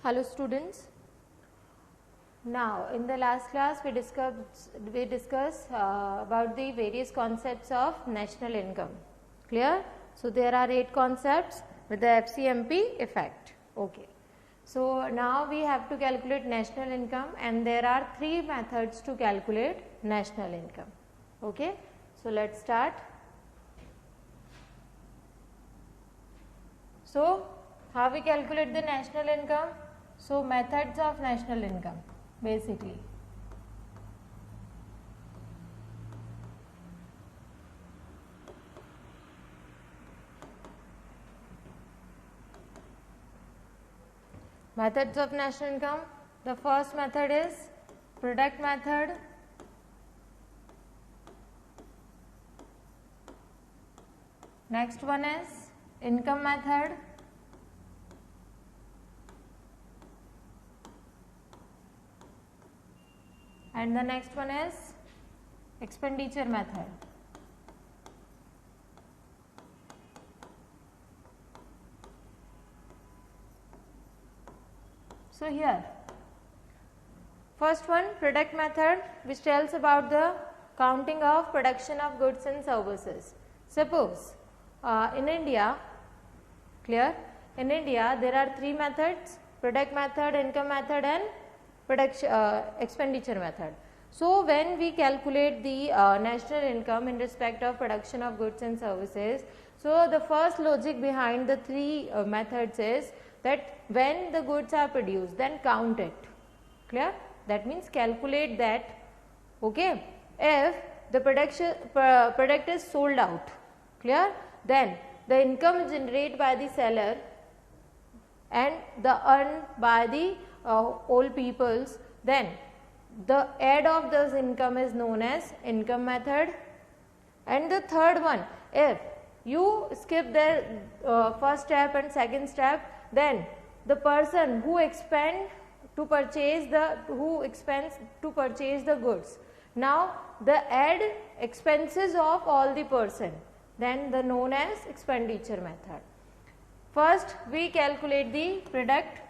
Hello students. Now in the last class we discussed about the various concepts of national income. Clear? So there are 8 concepts with the FCMP effect. Okay. So now we have to calculate national income, and there are 3 methods to calculate national income. Okay. So let's start. So how we calculate the national income? So methods of national income basically. Methods of national income. The first method is product method. Next one is income method. And the next one is expenditure method. So here, first one, product method, which tells about the counting of production of goods and services. Suppose in India, clear? In India there are 3 methods: product method, income method and expenditure method. So when we calculate the national income in respect of production of goods and services, so the first logic behind the 3 methods is that when the goods are produced, then count it. Clear? That means calculate that. Okay. If the product is sold out, clear, then the income generated by the seller and the earned by the all peoples, then the add of this income is known as income method. And the third one, if you skip the first step and second step, then the person who expends to purchase the goods, now the add expenses of all the person, then the known as expenditure method. First we calculate the product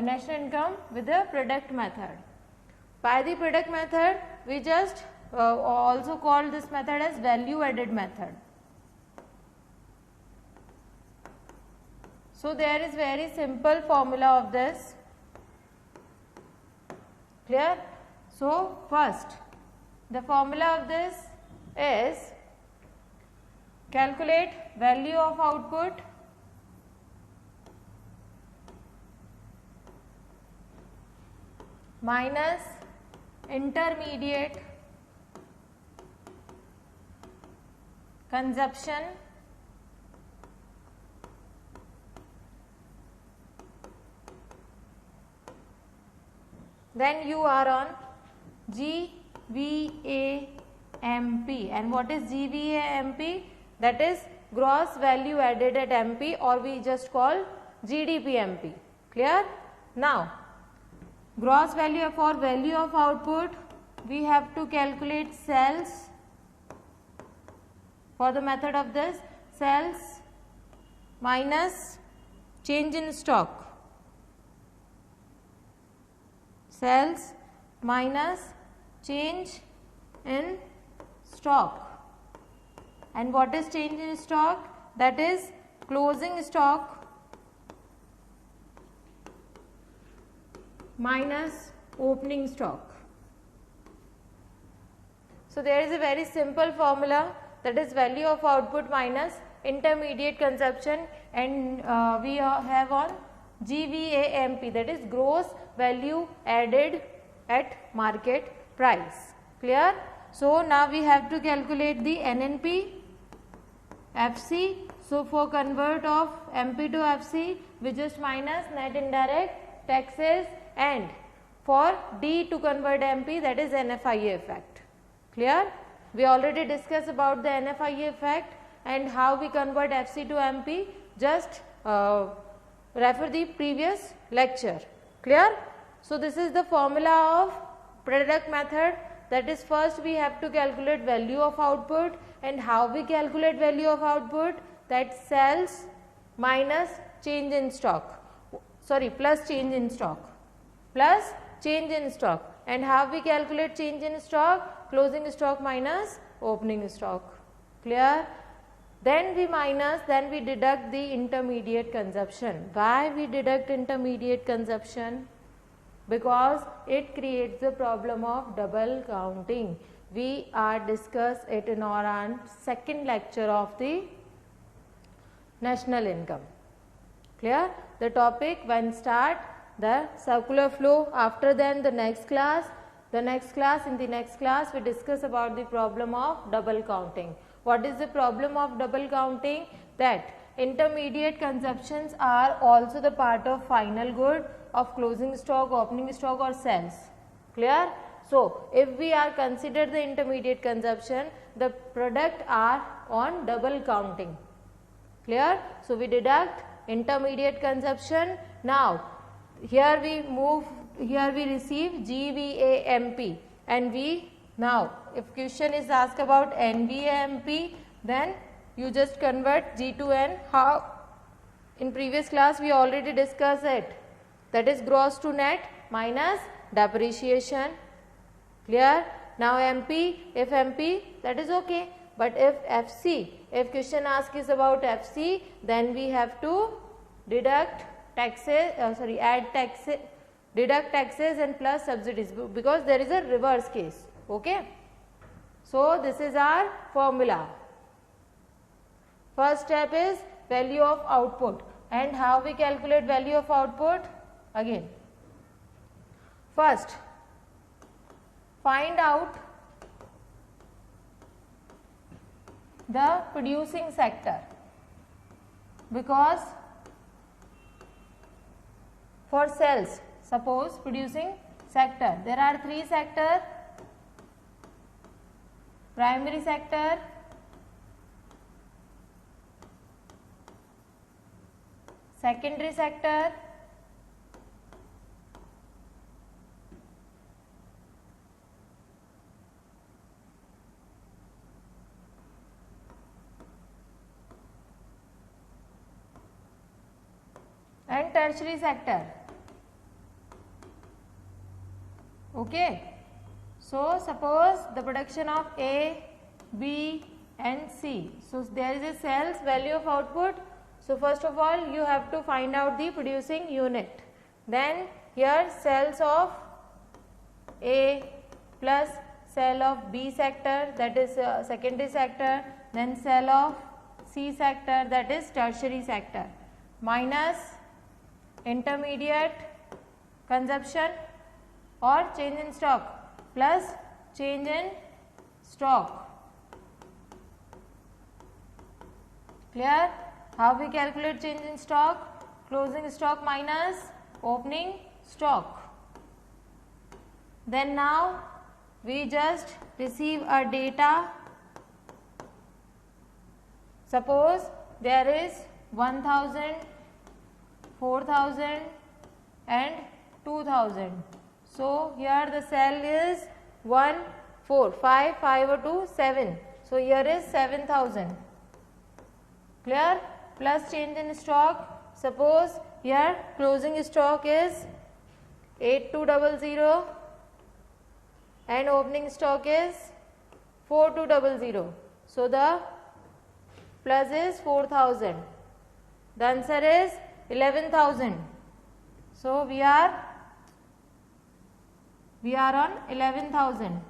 national income with the product method. By the product method, we just also call this method as value added method. So there is very simple formula of this. Clear? So first, the formula of this is calculate value of output minus intermediate consumption then you are on GVAMP. And what is GVAMP? That is gross value added at MP, or we just call GDPMP. Clear? Now gross value for value of output, we have to calculate sales. For the method of this, sales minus change in stock. Sales minus change in stock. And what is change in stock? That is closing stock minus opening stock. So there is a very simple formula, that is value of output minus intermediate consumption, and we have on GVAMP, that is gross value added at market price. Clear? So now we have to calculate the NNP, FC. So for convert of MP to FC, we just minus net indirect taxes, and for D to convert MP, that is NFIA effect. Clear? We already discussed about the NFIA effect and how we convert FC to MP. Just refer the previous lecture. Clear? So this is the formula of product method. That is, first we have to calculate value of output, and how we calculate value of output, that sales minus change in stock. sorry, plus change in stock, plus change in stock. And how we calculate change in stock? Closing stock minus opening stock. Clear? Then we deduct the intermediate consumption. Why we deduct intermediate consumption? Because it creates the problem of double counting. We are discuss it in our second lecture of the national income. Clear? The topic when start the circular flow. After then the next class we discuss about the problem of double counting. What is the problem of double counting? That intermediate consumptions are also the part of final good of closing stock, opening stock or sales. Clear? So, if we are consider the intermediate consumption, the product are on double counting. Clear? So, we deduct intermediate consumption. Now, here we receive GVAMP and now if question is asked about NVAMP, then you just convert G to N. How? In previous class we already discussed it. That is gross to net minus depreciation. Clear? Now MP, if MP, that is okay. But if FC, if question ask is about FC, then we have to deduct taxes, deduct taxes and plus subsidies, because there is a reverse case. Okay. So this is our formula. First step is value of output. And how we calculate value of output? Again, first find out the producing sector, because for sales, suppose producing sector, there are three sectors: primary sector, secondary sector, and tertiary sector. Okay. So, suppose the production of A, B and C. So, there is a sales value of output. So, first of all you have to find out the producing unit. Then here sales of A plus sale of B sector, that is secondary sector, then sale of C sector, that is tertiary sector, minus intermediate consumption or change in stock plus change in stock. Clear? How we calculate change in stock? Closing stock minus opening stock. Then now we just receive a data. Suppose there is 1000, 4000 and 2000. So, here the cell is 1, 4, 5, 5 or 2, 7. So, here is 7000. Clear? Plus change in stock. Suppose here closing stock is 8200 and opening stock is 4200. So, the plus is 4000. The answer is 11,000. So, we are on 11,000.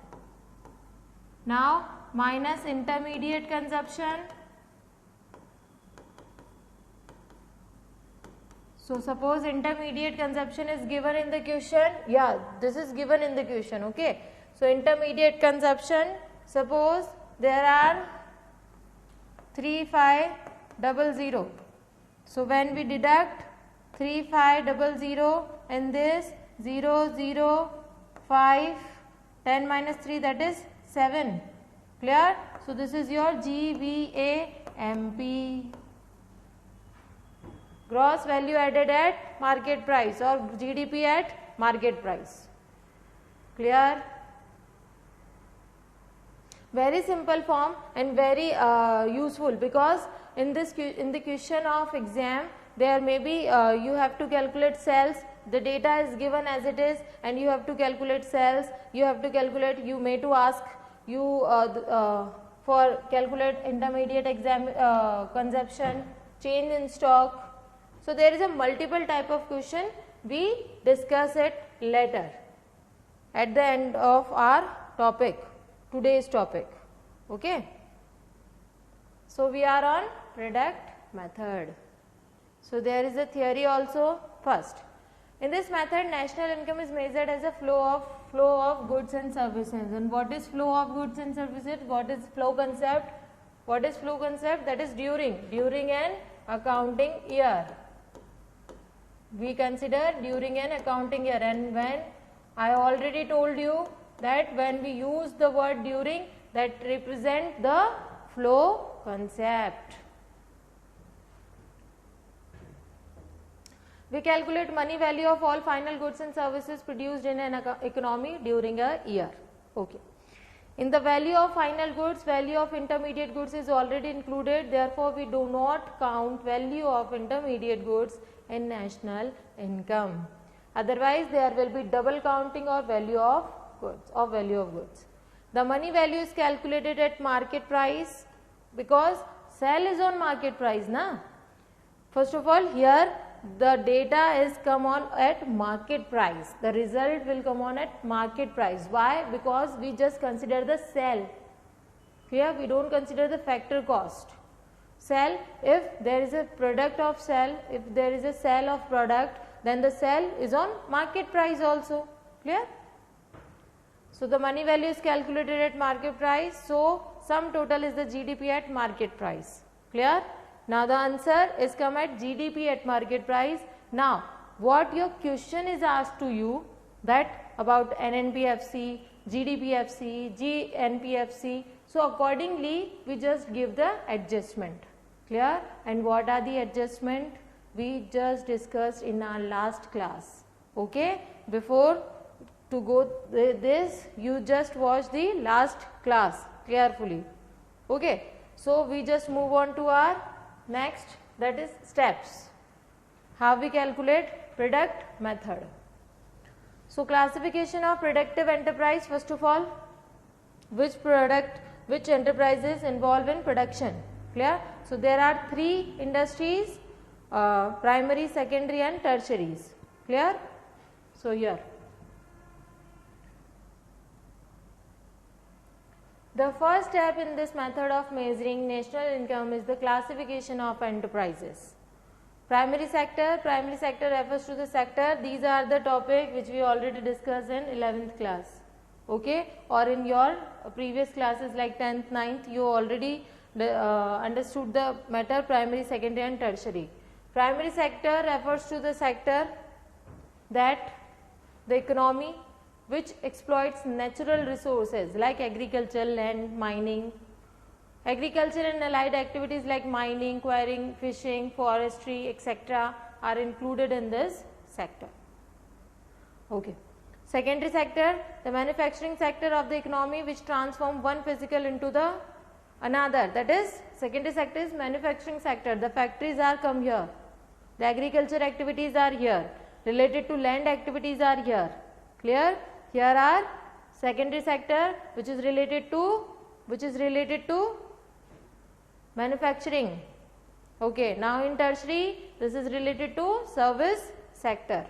Now, minus intermediate consumption. So, suppose intermediate consumption is given in the question. Yeah, this is given in the question. Okay. So, intermediate consumption, suppose there are 3500. So, when we deduct 3500 and this 0, 0, 5, 10 minus 3, that is 7. Clear? So, this is your GVAMP. Gross value added at market price or GDP at market price. Clear? Very simple form and very useful, because in the question of exam there may be you have to calculate cells. The data is given as it is and you have to calculate cells, you have to calculate, you may to ask you for calculate intermediate consumption, change in stock. So there is a multiple type of question, we discuss it later at the end of our topic, today's topic. Okay. So we are on product method. So there is a theory also. First, in this method national income is measured as a flow of goods and services. And what is flow of goods and services? What is flow concept? What is flow concept? That is during an accounting year. We consider during an accounting year, and when I already told you that when we use the word during, that represent the flow concept. We calculate money value of all final goods and services produced in an economy during a year. Okay. In the value of final goods, value of intermediate goods is already included. Therefore, we do not count value of intermediate goods in national income. Otherwise, there will be double counting of value of goods. The money value is calculated at market price because sale is on market price, na? First of all, here the data is come on at market price. The result will come on at market price. Why? Because we just consider the sale. Here we don't consider the factor cost. Sale, if there is a product of sale, if there is a sale of product, then the sale is on market price also. Clear? So the money value is calculated at market price. So sum total is the GDP at market price. Clear? Now the answer is come at GDP at market price. Now what your question is asked to you, that about NNPFC, GDPFC, GNPFC. So accordingly we just give the adjustment. Clear? And what are the adjustment? We just discussed in our last class. Okay? Before to go this, you just watch the last class carefully. Okay? So we just move on to our next, that is steps. How we calculate product method. So classification of productive enterprise. First of all, which enterprises involved in production. Clear? So there are three industries, primary, secondary and tertiaries. Clear? So here the first step in this method of measuring national income is the classification of enterprises. Primary sector refers to the sector. These are the topic which we already discussed in 11th class. Okay, or in your previous classes like 10th, 9th, you already understood the matter primary, secondary and tertiary. Primary sector refers to the sector that the economy which exploits natural resources like agriculture, land, mining. Agriculture and allied activities like mining, quarrying, fishing, forestry, etc. are included in this sector. Okay. Secondary sector, the manufacturing sector of the economy which transform one physical into the another. That is, secondary sector is manufacturing sector. The factories are come here. The agriculture activities are here. Related to land activities are here. Clear? Here are secondary sector which is related to manufacturing. Okay. Now in tertiary, this is related to service sector.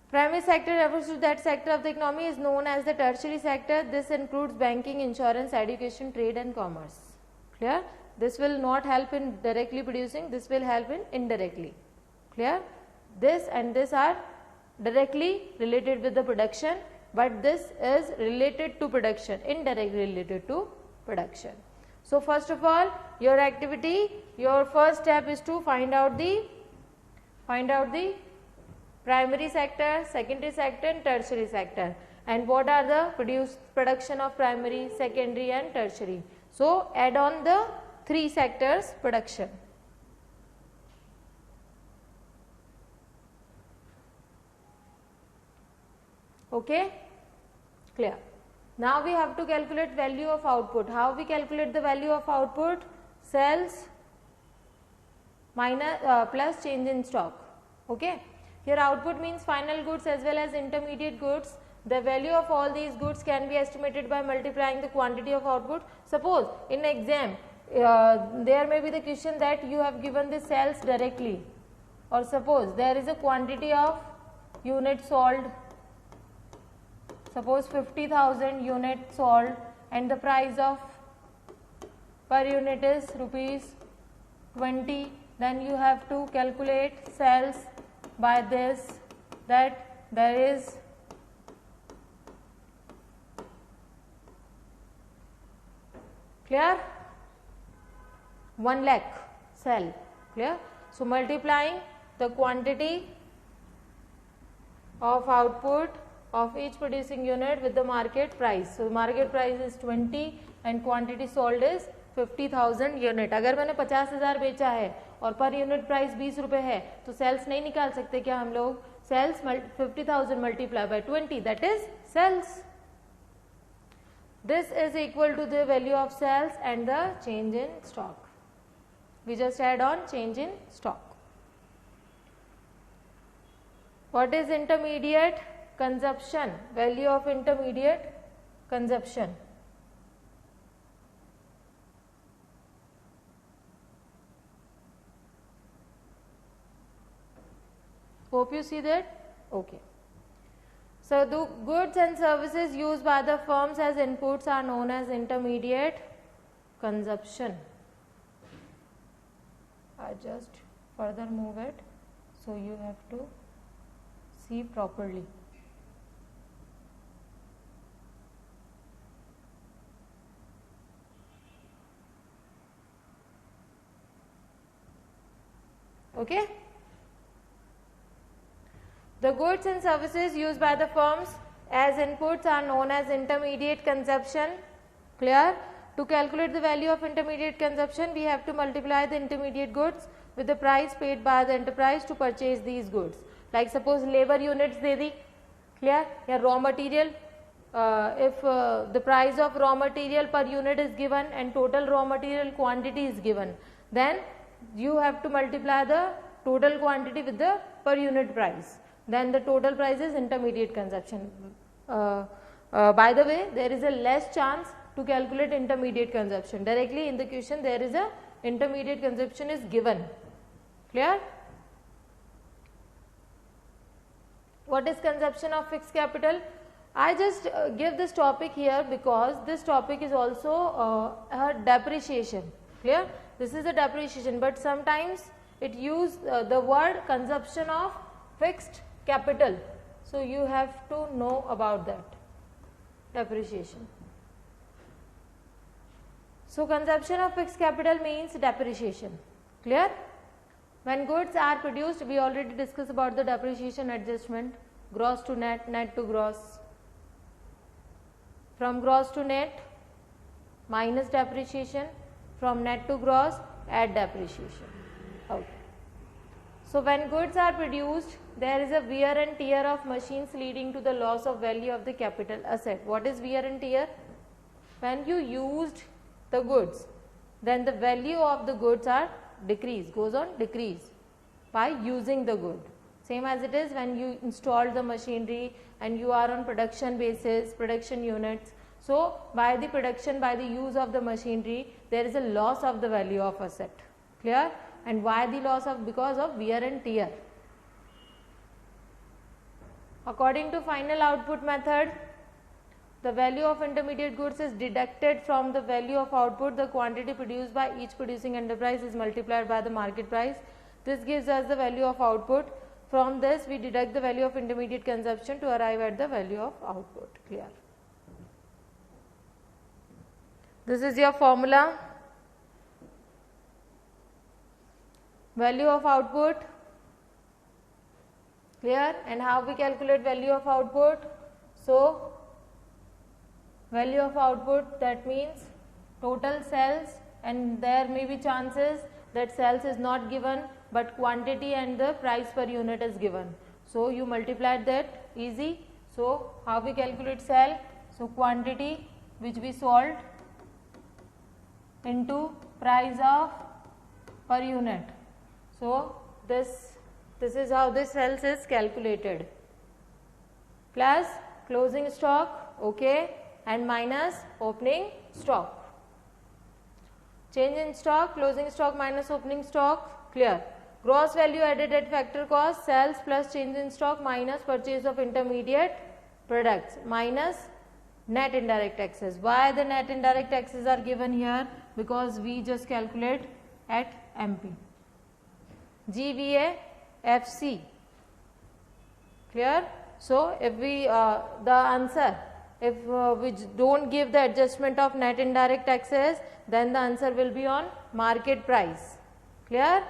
Primary sector refers to that sector of the economy is known as the tertiary sector. This includes banking, insurance, education, trade and commerce. Clear? This will not help in directly producing, this will help in indirectly. Clear? This and this are directly related with the production, but this is related to production, indirectly related to production. So first of all, your activity, your first step is to find out the primary sector, secondary sector and tertiary sector, and what are the production of primary, secondary and tertiary. So add on the three sectors production. Okay, clear. Now we have to calculate value of output. How we calculate the value of output? Sales minus plus change in stock. Okay, here output means final goods as well as intermediate goods. The value of all these goods can be estimated by multiplying the quantity of output. Suppose in exam there may be the question that you have given the sales directly, or suppose there is a quantity of units sold, suppose 50,000 units sold, and the price of per unit is rupees 20, then you have to calculate sales by this, that there is clear 1 lakh sell, clear. So multiplying the quantity of output of each producing unit with the market price. So market price is 20 and quantity sold is 50,000 unit. अगर मैंने 50,000 बेचा है और per unit price 20 रुपए है तो sales नहीं निकाल सकते क्या हम लोग? Sales 50,000 multiply by 20, that is sales. This is equal to the value of sales and the change in stock. We just add on change in stock. What is intermediate consumption? Value of intermediate consumption. Hope you see that. Okay. So the goods and services used by the firms as inputs are known as intermediate consumption. I just further move it, so you have to see properly. Okay. The goods and services used by the firms as inputs are known as intermediate consumption. Clear? To calculate the value of intermediate consumption, we have to multiply the intermediate goods with the price paid by the enterprise to purchase these goods. Like suppose labor units they the, clear? या raw material. If the price of raw material per unit is given and total raw material quantity is given, then you have to multiply the total quantity with the per unit price. Then the total price is intermediate consumption. By the way, there is a less chance to calculate intermediate consumption. Directly in the question there is a intermediate consumption is given. Clear? What is consumption of fixed capital? I just give this topic here because this topic is also a depreciation. Clear? This is a depreciation, but sometimes it use the word consumption of fixed capital. So you have to know about that depreciation. So consumption of fixed capital means depreciation. Clear? When goods are produced, we already discussed about the depreciation adjustment, gross to net, net to gross. From gross to net minus depreciation, from net to gross add depreciation. Okay. So when goods are produced, there is a wear and tear of machines leading to the loss of value of the capital asset. What is wear and tear? When you used the goods, then the value of the goods are decreased, goes on decrease by using the good. Same as it is when you install the machinery and you are on production basis, production units. So by the production, by the use of the machinery, there is a loss of the value of asset. Clear? And why the loss of? Because of wear and tear. According to final output method, the value of intermediate goods is deducted from the value of output. The quantity produced by each producing enterprise is multiplied by the market price. This gives us the value of output. From this we deduct the value of intermediate consumption to arrive at the value of output. Clear? This is your formula. Value of output. Clear? And how we calculate value of output? So value of output, that means total sales, and there may be chances that sales is not given but quantity and the price per unit is given. So you multiply that, easy. So how we calculate sale? So quantity which we sold into price of per unit. So this is how this sales is calculated. Plus closing stock, okay, and minus opening stock. Change in stock, closing stock minus opening stock, clear. Gross value added at factor cost, sales plus change in stock minus purchase of intermediate products minus net indirect taxes. Why the net indirect taxes are given here? Because we just calculate at MP. GVA FC, clear. So if we the answer, if we don't give the adjustment of net indirect taxes, then the answer will be on market price, clear.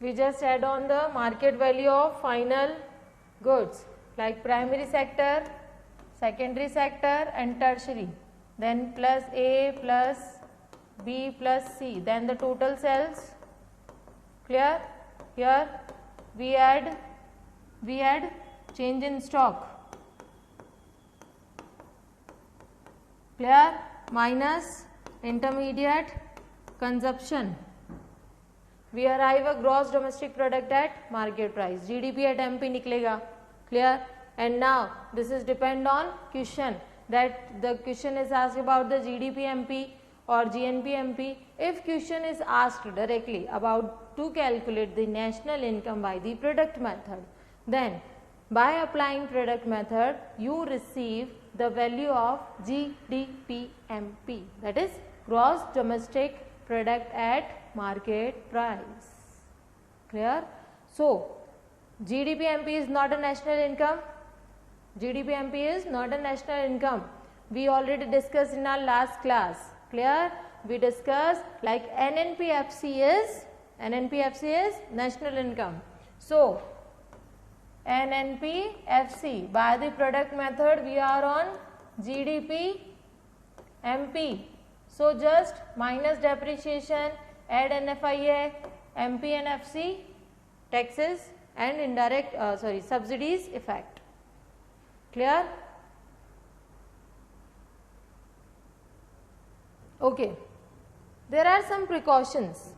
We just add on the market value of final goods like primary sector, secondary sector and tertiary, then plus A plus B plus C, then the total sales, clear. Here we add change in stock, clear, minus intermediate consumption. We arrive a gross domestic product at market price. GDP at MP निकलेगा, clear. And now this is depend on question, that the question is asked about the GDP MP or GNP MP. If question is asked directly about to calculate the national income by the product method, then by applying product method you receive the value of GDP MP, that is gross domestic product at market price, clear. So GDP MP is not a national income. GDP MP is not a national income. We already discussed in our last class, clear. We discussed like NNPFC is national income. So NNPFC by the product method we are on GDP MP. So just minus depreciation, add NFIA, MP and FC, taxes and indirect subsidies effect, clear. Okay, there are some precautions,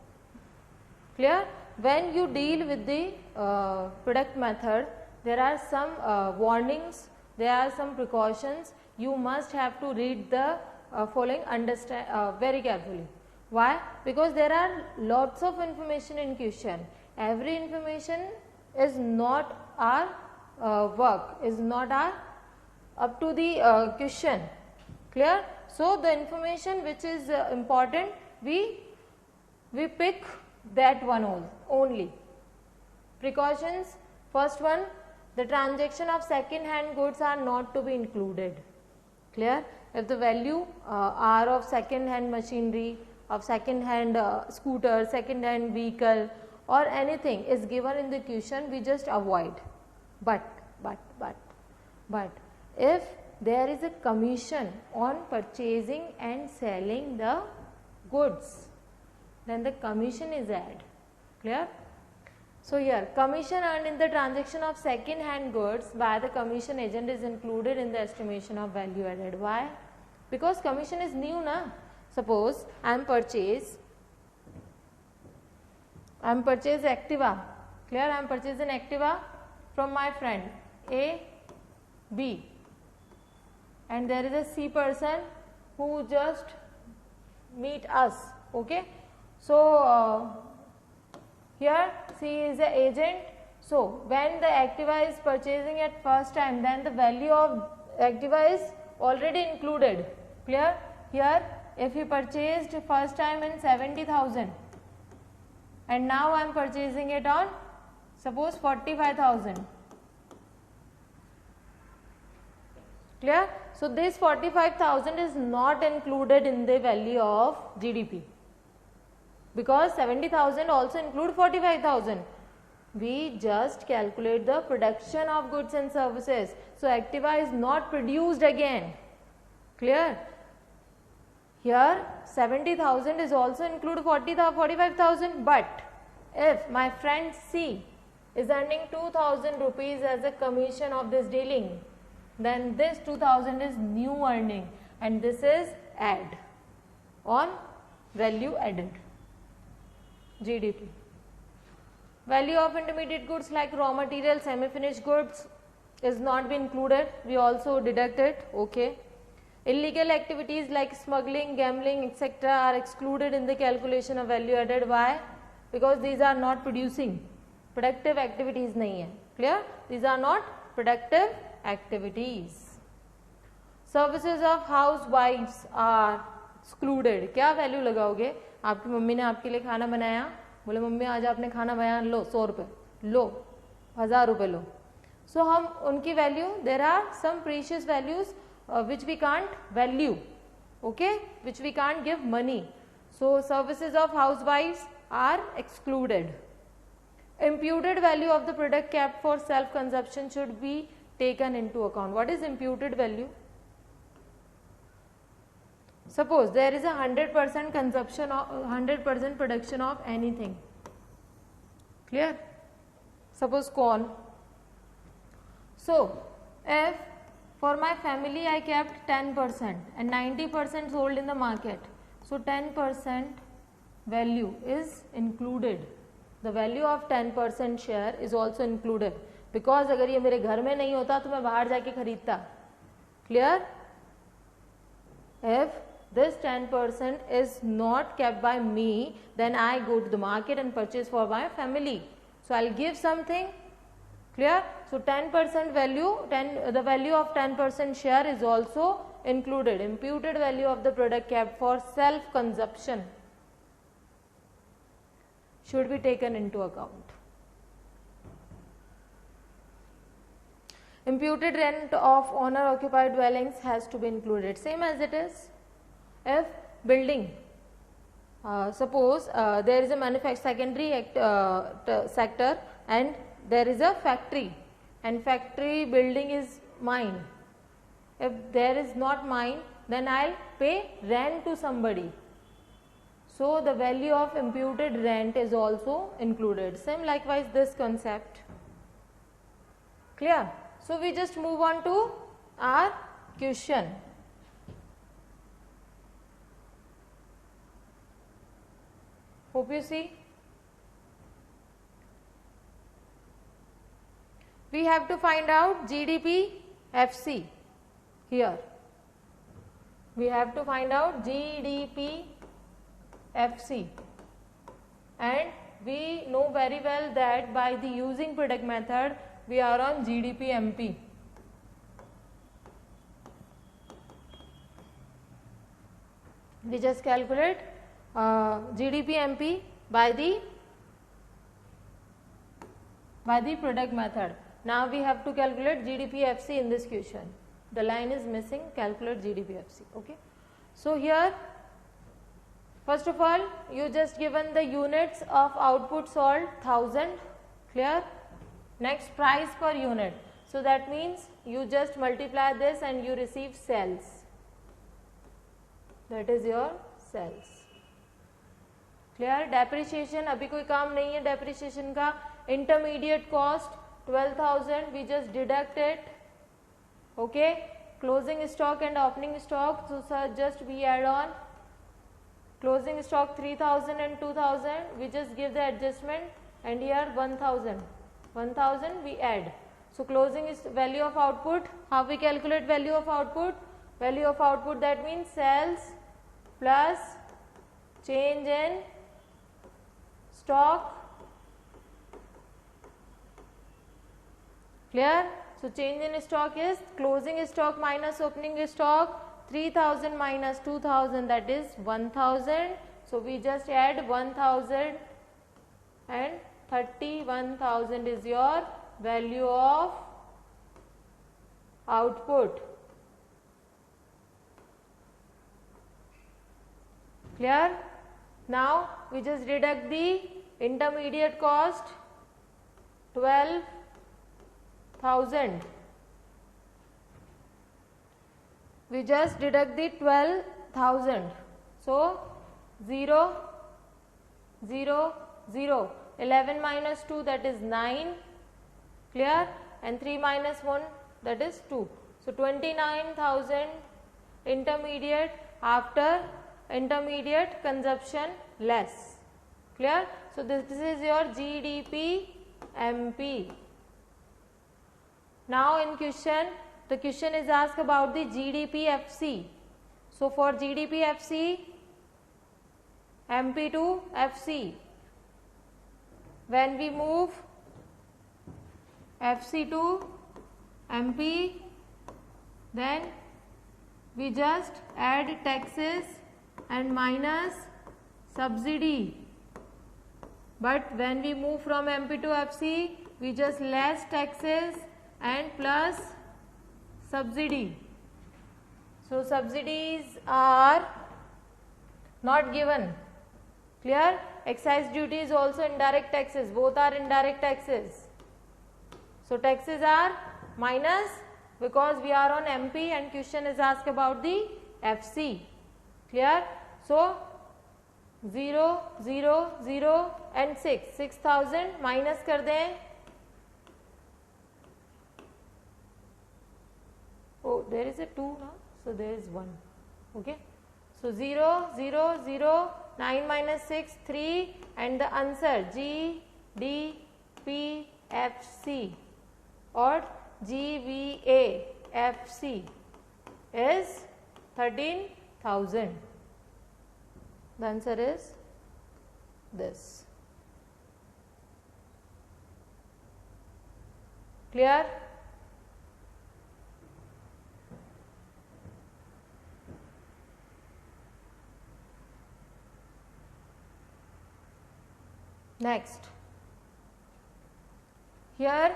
clear. When you deal with the product method, there are some warnings, there are some precautions. You must have to read the following very carefully. Why? Because there are lots of information in question. Every information is not our work, is not our up to the question, clear. So the information which is important, we pick that one only. Precautions, first one, the transaction of second hand goods are not to be included, clear. If the value are of second hand machinery, of second hand scooter, second hand vehicle or anything is given in the question, we just avoid. But if there is a commission on purchasing and selling the goods, then the commission is added, clear. So here commission earned in the transaction of second hand goods by the commission agent is included in the estimation of value added. Why? Because commission is new na. Suppose I am purchase Activa, clear. I am purchasing Activa from my friend A, B, and there is a C person who just meet us, okay. So here C is the agent. So when the Activa is purchasing at first time, then the value of Activa is already included, clear. Here if he purchased first time in 70,000 and now I am purchasing it on suppose 45,000, clear. So this 45,000 is not included in the value of GDP, because 70,000 also include 45,000. We just calculate the production of goods and services. So Activa is not produced again, clear. Here 70,000 is also include 45,000, but if my friend C is earning 2000 rupees as a commission of this dealing, then this 2000 is new earning and this is add on value added, GDP. Value of intermediate goods like raw material, semi-finished goods is not be included, we also deduct it, okay. Illegal activities like smuggling, gambling, etc. are excluded in the calculation of value added. Why? Because these are not producing, productive activities नहीं है, clear? These are not productive activities. Services of housewives are excluded. क्या value लगाओगे? आपकी mummy ने आपके लिए खाना बनाया, बोले मम्मी आज आपने खाना बनाया, लो 100 रुपये, लो 1000 रुपये लो. So हम उनकी value, there are some precious values which we can't value, okay, which we can't give money. So services of housewives are excluded. Imputed value of the product kept for self consumption should be taken into account. What is imputed value? Suppose there is a 100% consumption of 100% production of anything, clear? Suppose corn. So if for my family I kept 10% and 90% sold in the market, so 10% value is included. The value of 10% share is also included, because अगर ये मेरे घर में नहीं होता तो मैं बाहर जाके खरीदता, clear? If this 10% is not kept by me, then I go to the market and purchase for my family. So I'll give something, clear? So 10% value, the value of 10% share is also included. Imputed value of the product kept for self consumption should be taken into account. Imputed rent of owner occupied dwellings has to be included, same as it is. If building, suppose there is a secondary sector and there is a factory, and factory building is mine. If there is not mine, then I'll pay rent to somebody. So the value of imputed rent is also included. Same likewise this concept, clear? So we just move on to our question. Hope you see. We have to find out GDP FC here. We have to find out GDP FC, and we know very well that by the using product method we are on GDP MP. We just calculate GDP MP by the product method. Now we have to calculate GDP FC in this question. The line is missing, calculate GDP FC, okay. So here first of all you just given the units of output sold 1000, clear? Next price per unit, so that means you just multiply this and you receive sales, that is your sales, clear? Depreciation अभी कोई काम नहीं है depreciation का. Intermediate cost 12,000, we just deduct it, okay. Closing stock and opening stock, so sir just we add on. Closing stock 3,000 and 2,000, we just give the adjustment, and here 1,000 we add. So closing is value of output. How we calculate value of output? Value of output, that means sales plus change in stock, clear? So change in stock is closing stock minus opening stock, 3,000 minus 2,000, that is 1,000. So we just add 1,000 and 31,000 is your value of output, clear? Now we just deduct the intermediate cost 12,000. We just deduct the 12,000. So 0, 0, 0. 11 minus 2 that is 9, clear, and 3 minus 1 that is 2. So 29,000 intermediate after intermediate consumption less, clear. So this is your GDP MP. Now in question, the question is asked about the GDP FC. So for GDP FC, MP to FC, when we move FC to MP, then we just add taxes and minus subsidy. But when we move from MP to FC, we just less taxes and plus subsidy. So subsidies are not given, clear. Excise duty is also indirect taxes, both are indirect taxes. So taxes are minus because we are on MP and question is asked about the FC, clear. So 0, 0, 0 and 6, 6,000 minus कर दें. Oh, there is a 2 now, so there is 1, okay. So 0, 0, 0, 9 minus 6, 3 and the answer GDPFC or GVAFC is 13,000. The answer is this. Clear? Next, here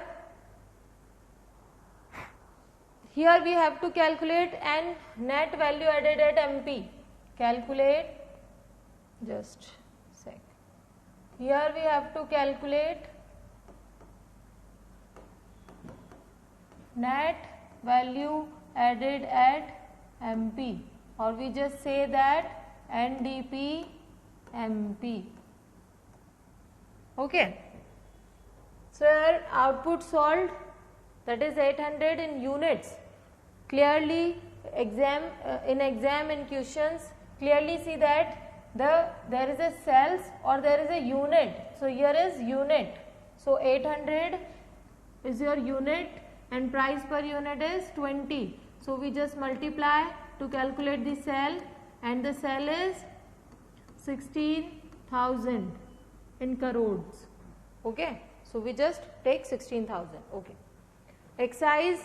we have to calculate an net value added at MP. Calculate, just sec. Here we have to calculate net value added at MP, or we just say that NDP MP. Okay. So here output solved, that is 800 in units. Clearly in exam in questions clearly see that there is a cells or there is a unit. So here is unit. So 800 is your unit and price per unit is 20. So we just multiply to calculate the cell and the cell is 16,000 in crores. Okay. So we just take 16,000. Okay. Excise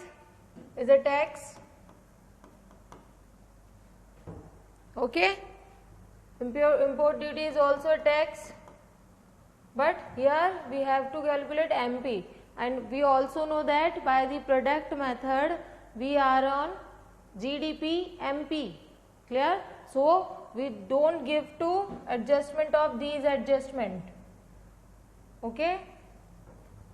is a tax. Okay. Import duty is also a tax. But here we have to calculate MP, and we also know that by the product method we are on GDP MP. Clear? So we don't give to adjustment of these adjustment. Okay.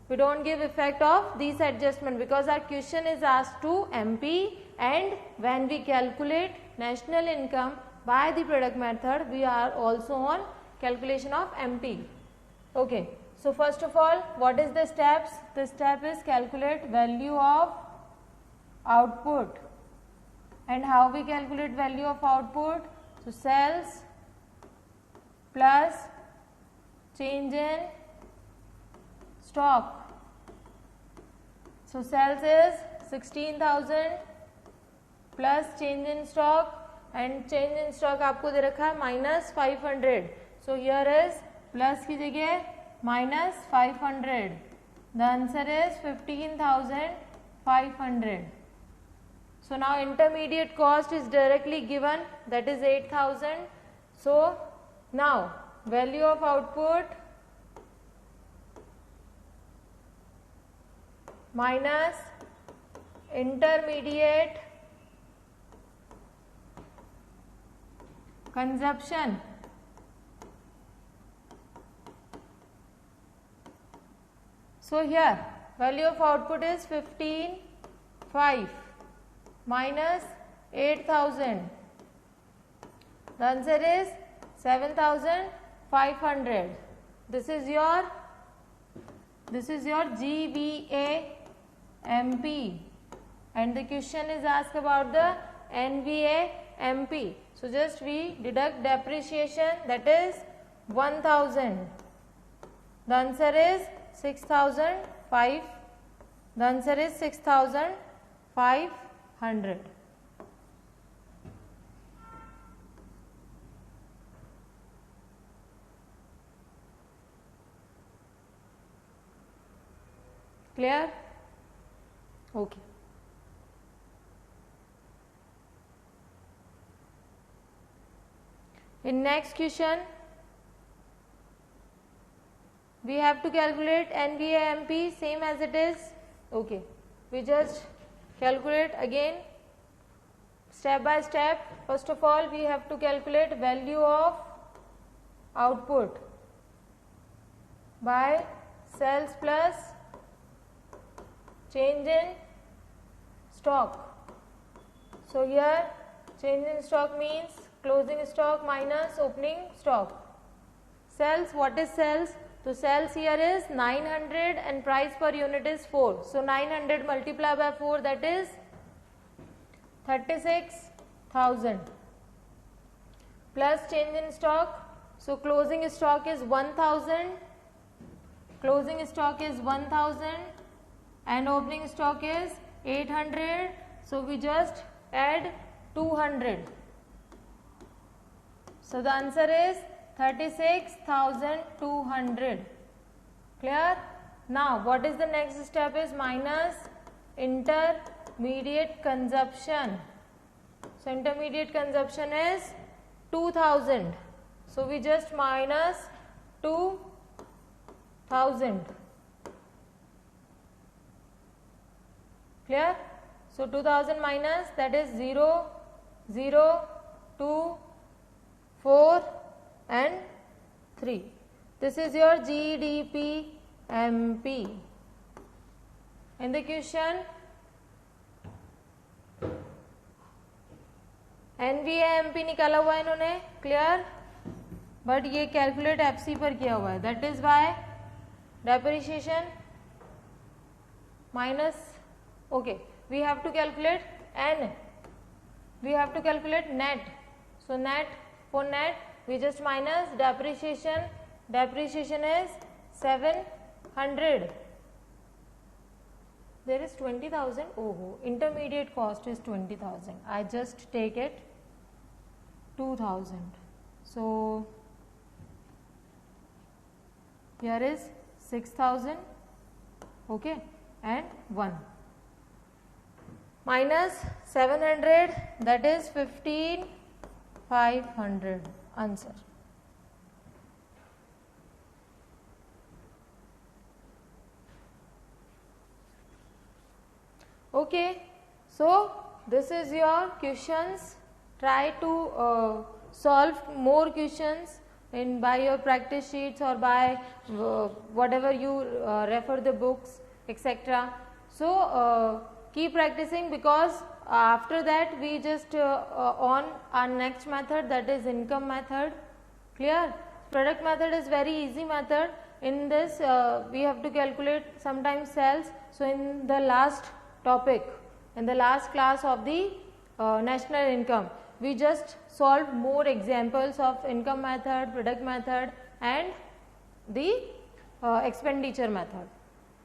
We don't give effect of these adjustment because our question is asked to MP, and when we calculate national income by the product method we are also on calculation of MP. Okay. So first of all, what is the steps? The step is calculate value of output. And how we calculate value of output? So sales plus change in stock. So sales is 16,000 plus change in stock, and change in stock आपको दे रखा है -500. So here is plus की जगह -500. The answer is 15,500. So now intermediate cost is directly given, that is 8,000. So now value of output minus intermediate consumption. So here value of output is 15,500 minus 8,000. The answer is 7,500. This is your This is your GVAMP, and the question is asked about the NVAMP. So just we deduct depreciation, that is 1000. The answer is 6005. The answer is 6500. Clear? Okay. In next question, we have to calculate NVAMP same as it is. Okay, we just calculate again step by step. First of all, we have to calculate value of output by sales plus change in stock. So here change in stock means closing stock minus opening stock. Sales, what is sales? So sales here is 900 and price per unit is 4. So 900 multiplied by 4, that is 36,000 plus change in stock. So closing stock is 1000, closing stock is 1000 and opening stock is 800. So we just add 200. So the answer is 36,200. Clear? Now what is the next step is minus intermediate consumption. So intermediate consumption is 2000. So we just minus 2000. Clear? So 2000 minus, that is 0, 0, 2, 4 and 3. This is your GDP-MP. In the question, NVAMP निकाला हुआ है इन्होंने, clear, but ये calculate FC पर किया हुआ है, that is by depreciation minus. Okay, we have to calculate an, we have to calculate net. So net, for net we just minus depreciation. Depreciation is 700. There is 20,000. Oh, intermediate cost is 20,000. I just take it 2,000. So here is 6,000. Okay, and 1 minus 700, that is 15,500. Answer. Okay, so this is your questions. Try to solve more questions in by your practice sheets or by whatever you refer the books, etc. So keep practicing, because after that we just on our next method, that is income method. Clear? Product method is very easy method. In this we have to calculate sometimes sales. So in the last topic, in the last class of the national income, we just solve more examples of income method, product method and the expenditure method.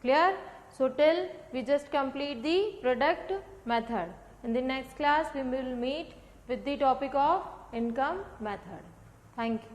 Clear? So till we just complete the product method. In the next class we will meet with the topic of income method. Thank you.